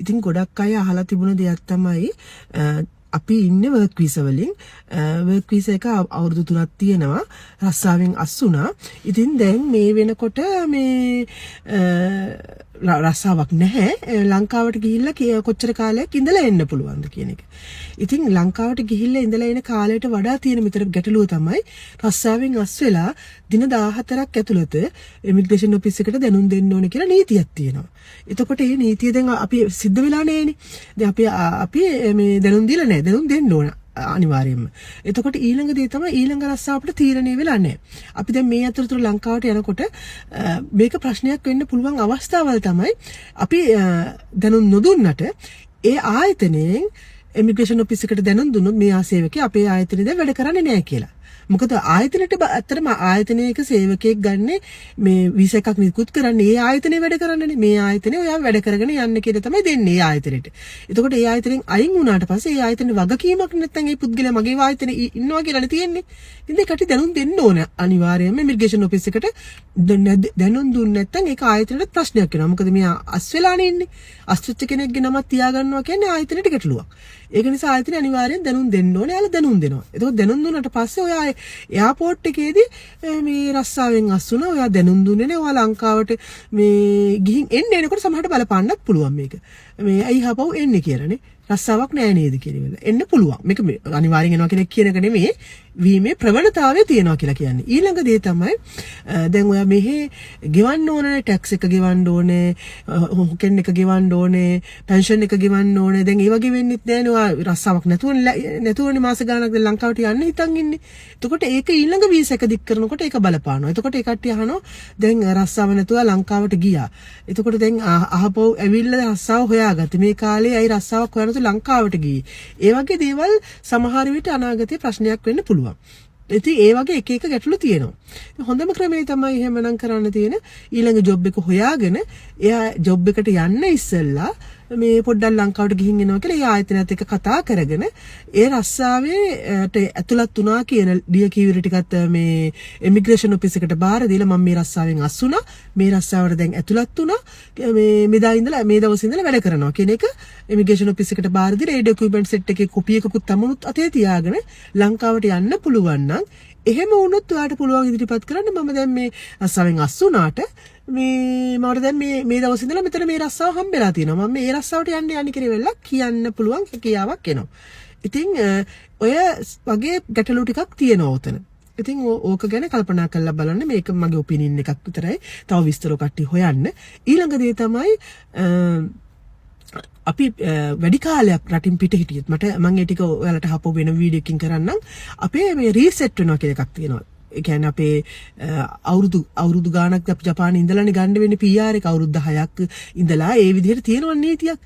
ඉතින් ගොඩක් අය අහලා තිබුණ දෙයක් තමයි අපි ඉන්නේ වර්ක් වීසා වලින් වර්ක් වීසා එක අවුරුදු 3ක් තියෙනවා රස්සාවෙන් අස් වුණා. ඉතින් දැන් මේ වෙනකොට මේ රස්සාවක් නැහැ. ලංකාවට ගිහිල්ලා කොච්චර කාලයක් ඉඳලා එන්න පුළුවන්ද කියන එක. ඉතින් ලංකාවට ගිහිල්ලා ඉඳලා එන කාලයට වඩා තියෙන මෙතන ගැටලුව තමයි රස්සාවෙන් අස් වෙලා දින 14ක් ඇතුළත ඉමිග්‍රේෂන් ඔෆිස් එකට දැනුම් දෙන්න ඕනේ කියලා නීතියක් තියෙනවා. එතකොට මේ නීතිය දැන් අපි සිද්ධ වෙලා නැහැනේ. දැන් අපි මේ දැනුම් දීලා නැහැ. දැනුම් දෙන්න ඕන අනිවාර්යයෙන්ම. එතකොට ඊළඟ දේ තමයි ඊළඟ රස්සාවට තීරණය වෙලා නැහැ. අපි දැන් මේ අතරතුර ලංකාවට යනකොට මේක ප්‍රශ්නයක් වෙන්න පුළුවන් අවස්ථාවල් තමයි අපි දැනුම් නොදුන්නට ඒ ආයතනයෙන් ඉමිග්‍රේෂන් ඔෆිස් එකට දැනුම් දුන්නොත් මේ ආසේවකයා අපේ ආයතනයේ දැන් වැඩ කරන්නේ නැහැ කියලා. මොකද ආයතනයට ඇත්තටම ආයතනයක සේවකයෙක් ගන්න මේ වීසා එකක් නිකුත් කරන්නේ ඒ ආයතනයේ වැඩ කරන්නනේ. මේ ආයතනයේ ඔයා වැඩ කරගෙන යන්න කියලා තමයි දෙන්නේ ඒ ආයතනෙට. එතකොට ඒ ආයතනෙන් අයින් වුණාට පස්සේ ඒ ආයතනේ වගකීමක් නැත්නම් ඒ පුද්ගලයා මගේ ආයතනේ ඉන්නවා කියලානේ තියෙන්නේ. ඉතින් ඒකට දැනුම් දෙන්න ඕන අනිවාර්යයෙන්ම ඉමිග්‍රේෂන් ඔෆිස් එකට දැනුම් දුන්නේ නැත්නම් ඒක ආයතනෙට ප්‍රශ්නයක් වෙනවා. මොකද මෙයා අස් වෙලානේ ඉන්නේ. අස්විච්ච කෙනෙක්ගේ නමක් තියාගන්නවා කියන්නේ ආයතනෙට ගැටලුවක්. ඒක නිසා ආයතනේ අනිවාර්යෙන් දැනුම් දෙන්න ඕනේ. එයාලා දැනුම් දෙනවා. එතකොට දැනුම් දුන්නාට පස්සේ ඔයා එයාපෝට් එකේදී මේ රස්සාවෙන් අස් වුණා. ඔයා දැනුම් දුන්නේ නේ. ඔයා ලංකාවට මේ ගිහින් එනකොට සමහරට බලපන්නත් පුළුවන් මේක. මේ ඇයි හපව් එන්නේ කියලානේ. රස්සාවක් නෑ නේද කියලා. එන්න පුළුවන්. මේක අනිවාර්යෙන් එනවා කෙනෙක් කියන එක නෙමෙයි. වීමේ ප්‍රවණතාවය තියෙනවා කියලා කියන්නේ. ඊළඟ දේ තමයි දැන් ඔයා මෙහි ගෙවන්න ඕනේ ටැක්ස් එක ගෙවන්න ඕනේ, හොකෙන් එක ගෙවන්න ඕනේ, පෙන්ෂන් එක ගෙවන්න ඕනේ. දැන් ඒ වගේ වෙන්නෙත් නෑනේ. ඔයා රස්සාවක් නැතුවනේ මාස ගාණක් දැන් ලංකාවට යන්න හිතන් ඉන්නේ. එතකොට ඒක ඊළඟ වීසා එක දික් කරනකොට ඒක බලපානවා. එතකොට ඒ කට්ටිය අහනවා දැන් රස්සාව නැතුව ලංකාවට ගියා. එතකොට දැන් අහපොව ඇවිල්ලා රස්සාව හොයාගත්ත. මේ කාලේ අය රස්සාවක් හොයනතු ලංකාවට ගියේ. ඒ වගේ දේවල් සමහර විට අනාගතේ ප්‍රශ්නයක් වෙන්න පුළුවන්. ඉතින් ඒ වගේ එක එක ගැටලු තියෙනවා. හොඳම ක්‍රමය තමයි එහෙමනම් කරන්න තියෙන ඊළඟ ජොබ් එක හොයාගෙන එයා ජොබ් එකට යන්න ඉස්සෙල්ලා මේ පොඩ්ඩක් ලංකාවට ගිහින් එනවා කියලා ඒ ආයතනයත් එක්ක කතා කරගෙන ඒ රස්සාවේ ඇතුළත් වුණා කියන ඩිය කීවිර ටිකත් මේ ඉමිග්‍රේෂන් ඔෆිස් එකට බාර දීලා මම මේ රස්සාවෙන් අස් වුණා. මේ රස්සාවට දැන් ඇතුළත් වුණා. මේ දවස් ඉඳලා වැඩ කරනවා කියන එක ඉමිග්‍රේෂන් ඔෆිස් එකට බාර දීලා ඒ ඩොකියුමන්ට් සෙට් එකේ කොපි එකකුත් තමුණුත් අතේ තියාගෙන ලංකාවට යන්න පුළුවන් නම් එහෙම වුණොත් ඔයාලට පුළුවන් ඉදිරිපත් කරන්න මම දැන් මේ රස්සාවෙන් අස් වුණාට මට දැන් මේ දවස් ඉඳලා මෙතන මේ රස්සාව හම්බෙලා තියෙනවා. මම මේ රස්සාවට යන්න කියලා වෙලා කියන්න පුළුවන් කියාවක් එනවා. ඉතින් ඔය වගේ ගැටලු ටිකක් තියෙනවා උතන. ඉතින් ඕක ගැන කල්පනා කරලා බලන්න. මේක මගේ ඔපිනියන් එකක් විතරයි. තව විස්තර කට්ටිය හොයන්න. ඊළඟ දේ තමයි අපි වැඩි කාලයක් රටින් පිට හිටියත් මම ඒ ටික ඔයාලට හපෝ වෙන වීඩියෝ එකකින් කරන්නම්. අපේ මේ රීසෙට් වෙනවා කියලා එකක් තියෙනවා. ඒ කියන්නේ අපේ අවුරුදු ගාණක් අපි ජපානයේ ඉඳලානේ ගන්න වෙන්නේ PR එක අවුරුදු 10ක් ඉඳලා ඒ විදිහට තියෙනවා නීතියක්.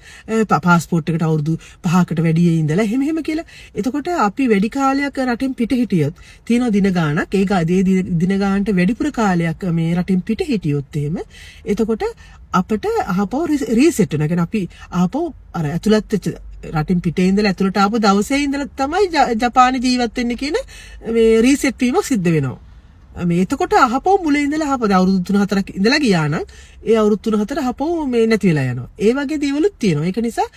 පාස්පෝර්ට් එකට අවුරුදු 5කට වැඩි ඉඳලා එහෙම කියලා. එතකොට අපි වැඩි කාලයක් රටින් පිට හිටියොත් තියෙනවා දින ගාණක්. ඒ දින ගාණට වැඩිපුර කාලයක් මේ රටින් පිට හිටියොත් එහෙම එතකොට අපිට අහපව රීසෙට් වෙනවා. කියන්නේ අපි අහපව අර ඇතුළත් වෙච්ච රටින් පිටේ ඉඳලා ඇතුළට ආපු දවසේ ඉඳලා තමයි ජපානයේ ජීවත් වෙන්න කියන මේ රීසෙට් වීමක් සිද්ධ වෙනවා. මේ එතකොට අහපව මුලින් ඉඳලා අහපව අවුරුදු 3-4ක් ඉඳලා ගියා නම් ඒ අවුරුදු 3-4 අහපව මේ නැති වෙලා යනවා. ඒ වගේ දේවලුත් තියෙනවා. ඒක නිසා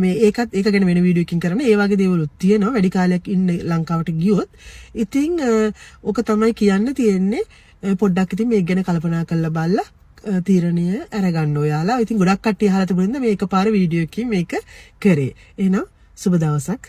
මේ ඒක ගැන වෙන වීඩියෝ එකකින් කරන්න. ඒ වගේ දේවලුත් තියෙනවා. වැඩි කාලයක් ඉන්න ලංකාවට ගියොත්. ඉතින් ඕක තමයි කියන්න තියෙන්නේ. පොඩ්ඩක් ඉතින් මේක ගැන කල්පනා කරලා බලලා තීරණය අරගන්න ඔයාලා. ඉතින් ගොඩක් කට්ටිය අහලා තිබුණා මේක පාර වීඩියෝ එකකින් මේක කරේ. එහෙනම් සුබ දවසක්.